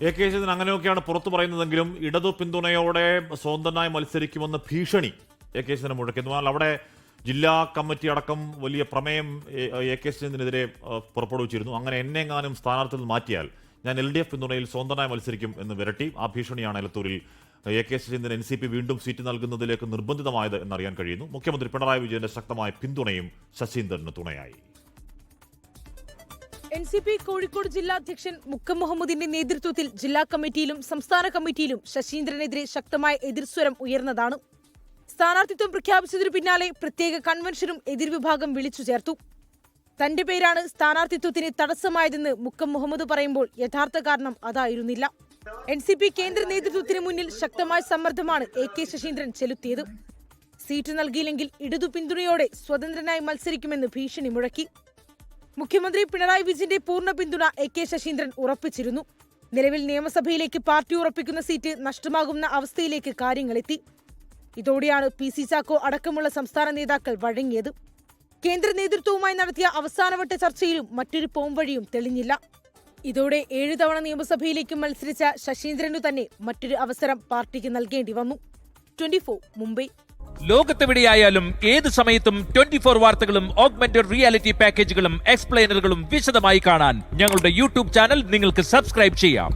AK Saseendran അങ്ങനെയൊക്കെയാണ് പുറത്തു പറയുന്നതെങ്കിലും ഇടതു പിന്തുണയോടെ സ്വതന്ത്രനായി മത്സരിക്കുമെന്ന് ഭീഷണി AK ശശീന്ദ്രൻ മുഴക്കുന്നു. എന്നാൽ അവിടെ ജില്ലാ കമ്മിറ്റി അടക്കം വലിയ പ്രമേയം AK ശശീന്ദ്രനെതിരെ പുറപ്പെടുവിച്ചിരുന്നു. അങ്ങനെ എന്നെങ്ങാനും സ്ഥാനാർത്ഥിയിൽ നിന്ന് മാറ്റിയാൽ ഞാൻ LDF പിന്തുണയിൽ സ്വതന്ത്രനായി മത്സരിക്കും എന്ന് വിരട്ടി. ആ ഭീഷണിയാണ് എലത്തൂരിൽ AK ശശീന്ദ്രൻ NCP വീണ്ടും സീറ്റ് നൽകുന്നതിലേക്ക് നിർബന്ധിതമായത് എന്നറിയാൻ കഴിയുന്നു. മുഖ്യമന്ത്രി പിണറായി വിജയന്റെ ശക്തമായ പിന്തുണയും ശശീന്ദ്രന് തുണയായി. NCP കോഴിക്കോട് ജില്ലാ അധ്യക്ഷൻ മുക്കം മുഹമ്മദിന്റെ നേതൃത്വത്തിൽ ജില്ലാ കമ്മിറ്റിയിലും സംസ്ഥാന കമ്മിറ്റിയിലും ശശീന്ദ്രനെതിരെ ശക്തമായ എതിർസ്വരം ഉയർന്നതാണ്. സ്ഥാനാർത്ഥിത്വം പ്രഖ്യാപിച്ചതിനു പിന്നാലെ പ്രത്യേക കൺവെൻഷനും എതിർവിഭാഗം വിളിച്ചു ചേർത്തു. തന്റെ പേരാണ് സ്ഥാനാർത്ഥിത്വത്തിന് തടസ്സമായതെന്ന് മുക്കം മുഹമ്മദ് പറയുമ്പോൾ യഥാർത്ഥ കാരണം അതായിരുന്നില്ല. NCP കേന്ദ്ര നേതൃത്വത്തിന് മുന്നിൽ ശക്തമായ സമ്മർദ്ദമാണ് AK ശശീന്ദ്രൻ ചെലുത്തിയത്. സീറ്റ് നൽകിയില്ലെങ്കിൽ ഇടതു പിന്തുണയോടെ സ്വതന്ത്രനായി മത്സരിക്കുമെന്ന് ഭീഷണി മുഴക്കി. മുഖ്യമന്ത്രി പിണറായി വിജയന്റെ പൂർണ്ണ പിന്തുണ AK ശശീന്ദ്രൻ ഉറപ്പിച്ചിരുന്നു. നിലവിൽ നിയമസഭയിലേക്ക് പാർട്ടി ഉറപ്പിക്കുന്ന സീറ്റ് നഷ്ടമാകുന്ന അവസ്ഥയിലേക്ക് കാര്യങ്ങളെത്തി. ഇതോടെയാണ് PC ചാക്കോ അടക്കമുള്ള സംസ്ഥാന നേതാക്കൾ വഴങ്ങിയത്. കേന്ദ്ര നേതൃത്വവുമായി നടത്തിയ അവസാനവട്ട ചർച്ചയിലും മറ്റൊരു പോംവഴിയും തെളിഞ്ഞില്ല. ഇതോടെ 7 തവണ നിയമസഭയിലേക്ക് മത്സരിച്ച ശശീന്ദ്രനു തന്നെ മറ്റൊരു അവസരം പാർട്ടിക്ക് നൽകേണ്ടി വന്നു. 24 മുംബൈ. ലോകത്തെവിടെയായാലും ഏത് സമയത്തും 24 വാർത്തകളും ഓഗ്മെന്റഡ് റിയാലിറ്റി പാക്കേജുകളും എക്സ്പ്ലെയിനറുകളും വിശദമായി കാണാൻ ഞങ്ങളുടെ YouTube ചാനൽ നിങ്ങൾക്ക് സബ്സ്ക്രൈബ് ചെയ്യാം.